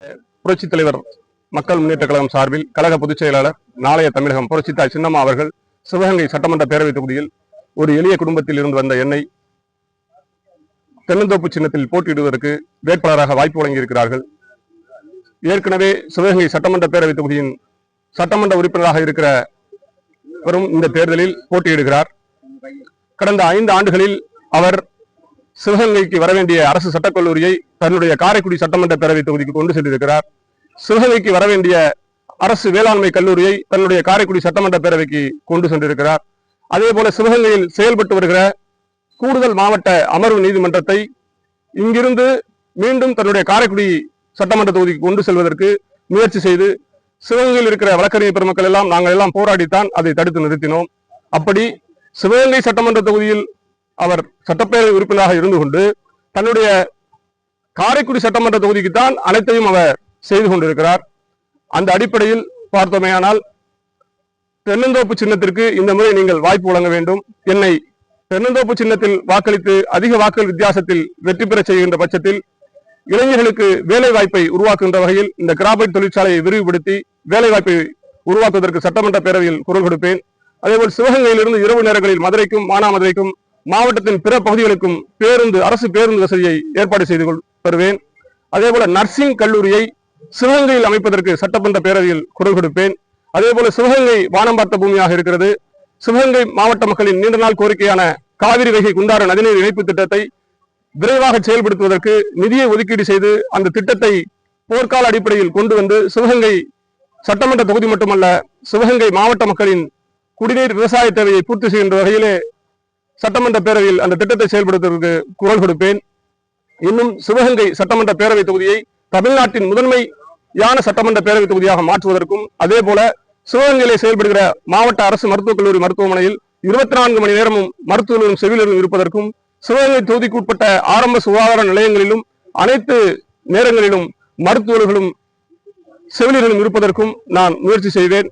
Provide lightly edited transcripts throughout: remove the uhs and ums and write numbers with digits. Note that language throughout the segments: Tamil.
புரட்சித் தலைவர் மக்கள் முன்னேற்ற கழகம் சார்பில் கழக பொதுச் செயலாளர் நாளைய தமிழகம் புரட்சித்தாய் சின்னம்மா அவர்கள் சிவகங்கை சட்டமன்ற பேரவைத் தொகுதியில் ஒரு எளிய குடும்பத்தில் இருந்து வந்த என்னை தென்னந்தோப்பு சின்னத்தில் போட்டியிடுவதற்கு வேட்பாளராக வாய்ப்பு வழங்கியிருக்கிறார்கள். ஏற்கனவே சிவகங்கை சட்டமன்ற பேரவைத் தொகுதியின் சட்டமன்ற உறுப்பினராக இருக்கிற வரும் இந்த தேர்தலில் போட்டியிடுகிறார். கடந்த 5 ஆண்டுகளில் அவர் சிவகங்கைக்கு வரவேண்டிய அரசு சட்டக்கல்லூரியை தன்னுடைய காரைக்குடி சட்டமன்ற பேரவைத் தொகுதிக்கு கொண்டு சென்றிருக்கிறார். சிவகங்கைக்கு வரவேண்டிய அரசு வேளாண்மை கல்லூரியை தன்னுடைய காரைக்குடி சட்டமன்ற பேரவைக்கு கொண்டு சென்றிருக்கிறார். அதே போல சிவகங்கையில் செயல்பட்டு வருகிற கூடுதல் மாவட்ட அமர்வு நீதிமன்றத்தை இங்கிருந்து மீண்டும் தன்னுடைய காரைக்குடி சட்டமன்ற தொகுதிக்கு கொண்டு செல்வதற்கு முயற்சி செய்து சிவகங்கையில் இருக்கிற வழக்கறிஞர் பெருமக்கள் எல்லாம் நாங்கள் எல்லாம் போராடித்தான் அதை தடுத்து நிறுத்தினோம். அப்படி சிவகங்கை சட்டமன்ற தொகுதியில் அவர் சட்டப்பேரவை உறுப்பினராக இருந்து கொண்டு தன்னுடைய காரைக்குடி சட்டமன்ற தொகுதிக்குத்தான் அனைத்தையும் அவர் செய்து கொண்டிருக்கிறார். அந்த அடிப்படையில் பார்த்தோமேயானால் தென்னந்தோப்பு சின்னத்திற்கு இந்த முறை நீங்கள் வாய்ப்பு வழங்க வேண்டும். என்னை தென்னந்தோப்பு சின்னத்தில் வாக்களித்து அதிக வாக்குகள் வித்தியாசத்தில் வெற்றி பெற செய்கின்ற பட்சத்தில் இளைஞர்களுக்கு வேலை வாய்ப்பை உருவாக்குகின்ற வகையில் இந்த கிராபைட் தொழிற்சாலையை விரிவுபடுத்தி வேலை வாய்ப்பை உருவாக்குவதற்கு சட்டமன்ற பேரவையில் குரல் கொடுப்பேன். அதேபோல் சிவகங்கையிலிருந்து இரவு நேரங்களில் மதுரைக்கும் மானாமதுரைக்கும் மாவட்டத்தின் பிற பகுதிகளுக்கும் அரசு பேருந்து வசதியை ஏற்பாடு செய்து தருவேன். அதேபோல நர்சிங் கல்லூரியை சிவகங்கையில் அமைப்பதற்கு சட்டமன்ற பேரவையில் குரல் கொடுப்பேன். அதே போல சிவகங்கை வானம் பார்த்த பூமியாக இருக்கிறது. சிவகங்கை மாவட்ட மக்களின் நீண்ட நாள் கோரிக்கையான காவிரி வைகை குண்டாறு நதிநீர் இணைப்பு திட்டத்தை விரைவாக செயல்படுத்துவதற்கு நிதியை ஒதுக்கீடு செய்து அந்த திட்டத்தை போர்க்கால அடிப்படையில் கொண்டு வந்து சிவகங்கை சட்டமன்ற தொகுதி மட்டுமல்ல சிவகங்கை மாவட்ட மக்களின் குடிநீர் விவசாய தேவையை பூர்த்தி செய்கின்ற வகையிலே சட்டமன்ற பேரவையில் அந்த திட்டத்தை செயல்படுத்துவதற்கு குரல் கொடுப்பேன். இன்னும் சிவகங்கை சட்டமன்ற பேரவை தொகுதியை தமிழ்நாட்டின் முதன்மையான சட்டமன்ற பேரவை தொகுதியாக மாற்றுவதற்கும் அதே போல சிவகங்கையிலே செயல்படுகிற மாவட்ட அரசு மருத்துவக் கல்லூரி மருத்துவமனையில் 24 மணி நேரமும் மருத்துவர்களும் செவிலியர்களும் இருப்பதற்கும் சிவகங்கை தொகுதிக்கு உட்பட்ட ஆரம்ப சுகாதார நிலையங்களிலும் அனைத்து நேரங்களிலும் மருத்துவர்களும் செவிலியர்களும் இருப்பதற்கும் நான் முயற்சி செய்வேன்.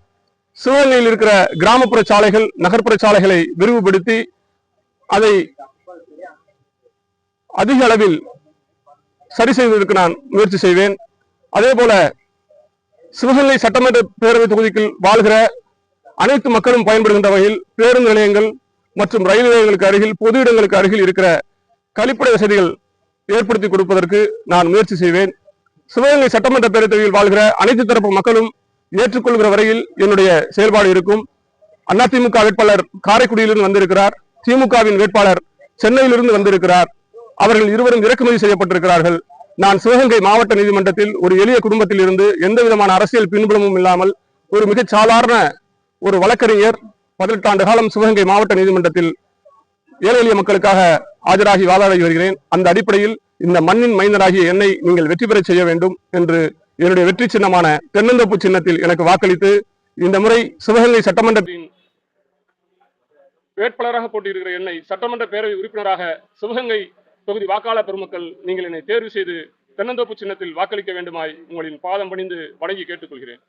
சிவகங்கையில் இருக்கிற கிராமப்புற சாலைகள் நகர்ப்புற சாலைகளை விரிவுபடுத்தி அதை அதிக அளவில் சரி செய்வதற்கு நான் முயற்சி செய்வேன். அதே போல சிவகங்கை சட்டமன்ற பேரவை தொகுதிக்கு வாழ்கிற அனைத்து மக்களும் பயன்படுகின்ற வகையில் பேருந்து நிலையங்கள் மற்றும் ரயில் நிலையங்களுக்கு அருகில் பொது இடங்களுக்கு அருகில் இருக்கிற கழிப்பிட வசதிகள் ஏற்படுத்தி கொடுப்பதற்கு நான் முயற்சி செய்வேன். சிவகங்கை சட்டமன்ற பேரவை தொகுதியில் வாழ்கிற அனைத்து தரப்பு மக்களும் ஏற்றுக்கொள்கிற வரையில் என்னுடைய செயல்பாடு இருக்கும். அதிமுக வேட்பாளர் காரைக்குடியிலிருந்து வந்திருக்கிறார். திமுகவின் வேட்பாளர் சென்னையிலிருந்து வந்திருக்கிறார். அவர்கள் இருவரும் இறக்குமதி செய்யப்பட்டிருக்கிறார்கள். நான் சிவகங்கை மாவட்ட நீதிமன்றத்தில் ஒரு எளிய குடும்பத்தில் இருந்து எந்த விதமான அரசியல் பின்புலமும் இல்லாமல் ஒரு மிகச் சாதாரண ஒரு வழக்கறிஞர் 18 ஆண்டு காலம் சிவகங்கை மாவட்ட நீதிமன்றத்தில் ஏழை எளிய மக்களுக்காக ஆஜராகி வாதாடி வருகிறேன். அந்த அடிப்படையில் இந்த மண்ணின் மைந்தராகிய என்னை நீங்கள் வெற்றி பெற செய்ய வேண்டும் என்று என்னுடைய வெற்றி சின்னமான தென்னந்தோப்பு சின்னத்தில் எனக்கு வாக்களித்து இந்த முறை சிவகங்கை சட்டமன்றத்தின் வேட்பாளராக போட்டியிடுகிற என்னை சட்டமன்ற பேரவை உறுப்பினராக சிவகங்கை தொகுதி வாக்காளர் பெருமக்கள் நீங்கள் என்னை தேர்வு செய்து தென்னந்தோப்பு சின்னத்தில் வாக்களிக்க வேண்டுமாய் உங்களின் பாதம் பணிந்து வணங்கி கேட்டுக்கொள்கிறேன்.